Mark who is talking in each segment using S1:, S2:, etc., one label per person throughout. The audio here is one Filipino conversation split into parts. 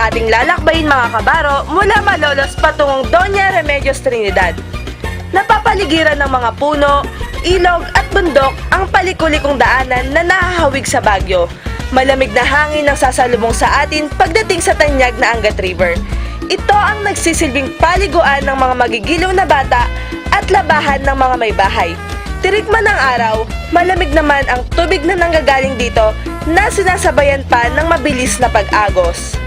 S1: ating lalakbayin mga kabaro mula Malolos patungong Doña Remedios Trinidad. Napapaligiran ng mga puno, ilog at bundok ang palikulikong daanan na nahahawig sa Baguio. Malamig na hangin ang sasalubong sa atin pagdating sa tanyag na Angat River. Ito ang nagsisilbing paliguan ng mga magigiliw na bata at labahan ng mga may bahay. Tirik man ang araw, malamig naman ang tubig na nanggagaling dito na sinasabayan pa ng mabilis na pag-agos.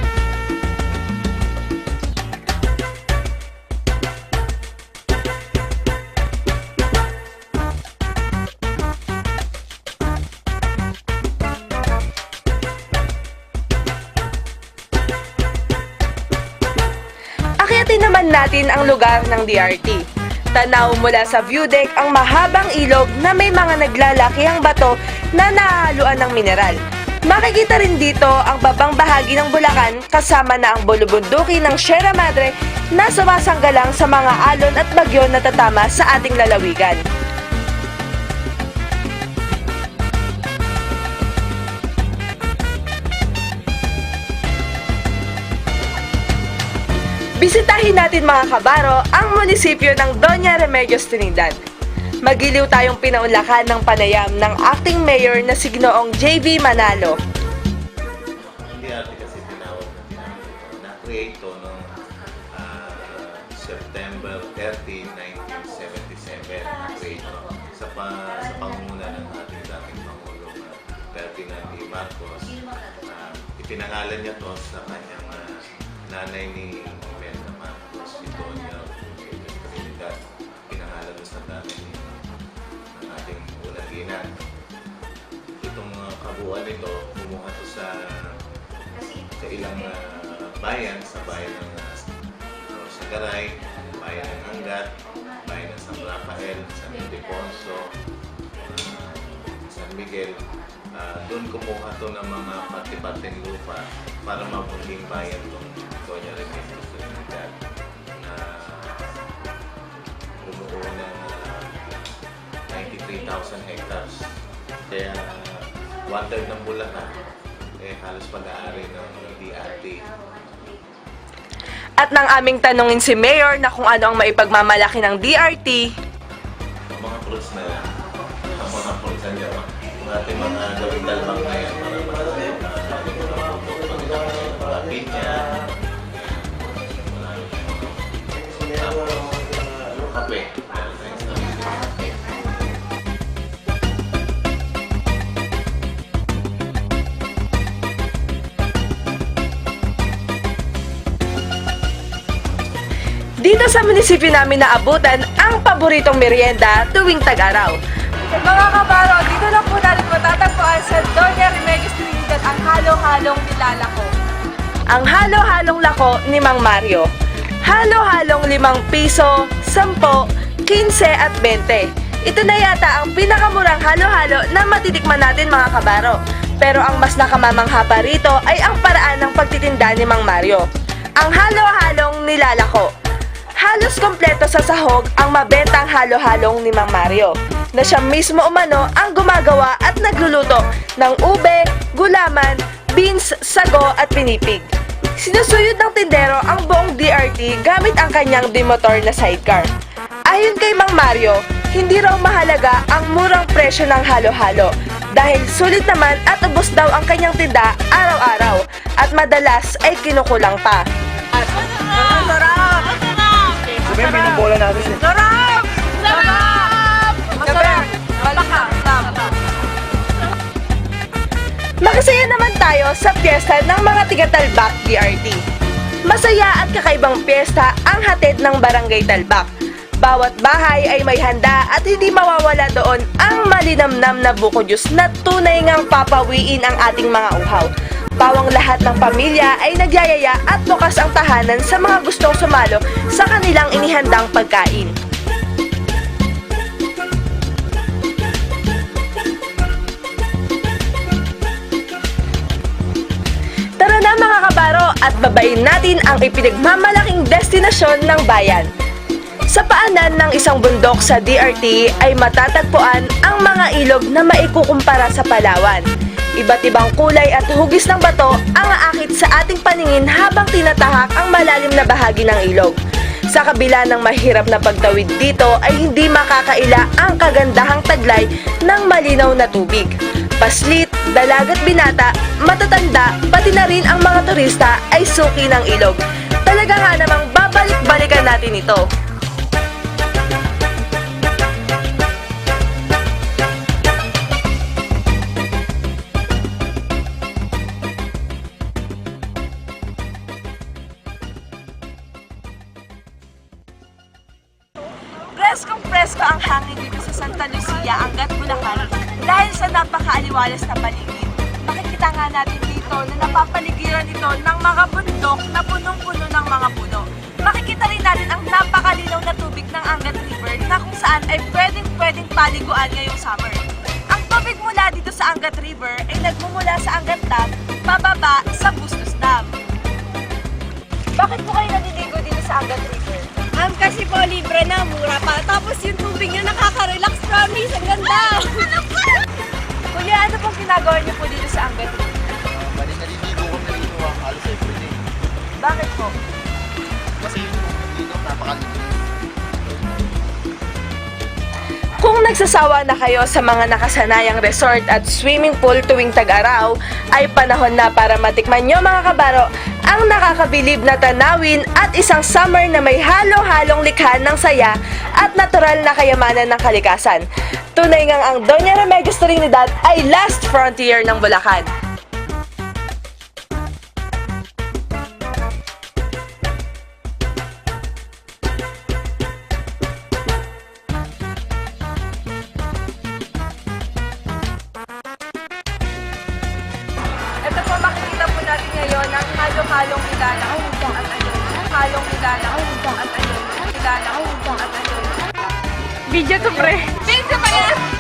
S1: Akyatin naman natin ang lugar ng DRT. Tanaw mula sa view deck ang mahabang ilog na may mga naglalakihang bato na nahahaluan ng mineral. Makikita rin dito ang babang bahagi ng Bulacan kasama na ang bulubunduki ng Sierra Madre na sumasanggalang sa mga alon at bagyo na tatama sa ating lalawigan. Bisitahin natin mga kabaro ang munisipyo ng Doña Remedios Trinidad. Magiliw tayong pinaunlakan ng panayam ng acting mayor na si Ginoong J.V. Manalo.
S2: Hindi natin kasi tinawag na-create ito noong September 30, 1977. Na-create ito sa pangunguna ng ating dating Pangulong Ferdinand E. Marcos. Ipinangalan niya ito sa kanyang nanay ni Imelda Marcos, si Doña Remedios Trinidad. Pinangalan doon sa nanay ng ating ulaginan. Itong kabuuan nito, bumuha ito sa ilang bayan, sa bayan ng Sagaray, bayan ng Angat, bayan ng San Rafael, San Ildefonso, San Miguel. Doon kumuha ito ng mga parte-parteng lupa para mabuting bayan itong Doña Remedios Trinidad na bumuo ng 93,000 hectares. Kaya one-third ng Bulacan halos pag-aari ng DRT.
S1: At nang aming tanungin si Mayor na kung ano ang maipagmamalaki ng DRT,
S2: Ang mga fruits na yan, ang mga fruits na yan, ang ating mga gawing dalbang na yan, para mga pinya, kape.
S1: dito sa munisipyo namin naabutan ang paboritong merienda tuwing tag-araw. Mga kabaro, dito na po natin matatagpuan sa Doña Remedios Trinidad ang halo-halong nilalako. Ang halo-halong lako ni Mang Mario. Halo-halong 5 piso, 10, 15 at 20. Ito na yata ang pinakamurang halo-halo na matitikman natin mga kabaro. Pero ang mas nakamamangha pa rito ay ang paraan ng pagtitinda ni Mang Mario. Ang halo-halong nilalako. Halos kompleto sa sahog ang mabentang halo-halong ni Mang Mario, na siya mismo umano ang gumagawa at nagluluto ng ube, gulaman, beans, sago at pinipig. Sinusuyod ng tindero ang buong DRT gamit ang kanyang bimotor na sidecar. Ayon kay Mang Mario, hindi raw mahalaga ang murang presyo ng halo-halo dahil sulit naman at ubos daw ang kanyang tinda araw-araw at madalas ay kinukulang pa. At masarap!
S3: Sabihin, pinubola natin siya.
S1: Sarap! Sarap! Masarap! Malakap! Makasaya naman tayo sa piyesta ng mga tiga-Talbak DRT. Masaya at kakaibang piyesta ang hatid ng Barangay Talbak. Bawat bahay ay may handa at hindi mawawala doon ang malinamnam na buko juice na tunay ngang papawiin ang ating mga uhaw. Bawang lahat ng pamilya ay nagyayaya at bukas ang tahanan sa mga gustong sumalo sa kanilang inihandang pagkain. Tara na mga kabaro at babain natin ang ipinagmamalaking destinasyon ng bayan. Sa paanan ng isang bundok sa DRT ay matatagpuan ang mga ilog na maikukumpara sa Palawan. Iba't ibang kulay at hugis ng bato ang aakit sa ating paningin habang tinatahak ang malalim na bahagi ng ilog. Sa kabila ng mahirap na pagtawid dito ay hindi makakaila ang kagandahang taglay ng malinaw na tubig. Paslit, dalagat binata, matatanda, pati na rin ang mga turista ay suki ng ilog. Talaga nga namang babalik-balikan natin ito. Preskong-presko ang hangin dito sa Santa Lucia, Angat, Bulacan dahil sa napakaaliwalas na paligid. Makikita nga natin dito na napapaligiran ito ng mga bundok na punong-puno ng mga puno. Makikita rin natin ang napakalinaw na tubig ng Angat River na kung saan ay pwedeng paliguan ngayong summer. Ang tubig mula dito sa Angat River ay nagmumula sa Angat Dam pababa sa Bustos Dam. Bakit po kayo naliligo dito sa Angat River?
S4: Kasi po libre na, mura pa. Tapos yung tubig niya nakaka-relax, promise. Ang ganda!
S1: Kuya, ano pong ginagawa niyo po dito sa Angat River?
S3: Bali, naliligo kami rito ang halos everyday.
S1: Bakit po?
S3: Kasi dito napakalinis.
S1: Kung nagsasawa na kayo sa mga nakasanayang resort at swimming pool tuwing tag-araw, ay panahon na para matikman nyo mga kabaro ang nakakabilib na tanawin at isang summer na may halo-halong likha ng saya at natural na kayamanan ng kalikasan. Tunay ngang ang Doña Remedios Trinidad ay last frontier ng Bulacan. Ito po makikita po natin ngayon ang halo-halong ilalang at ayun. Halong ilalang at ayun. Ilalang at ayun.
S4: Video to pre.
S1: Video pa yan!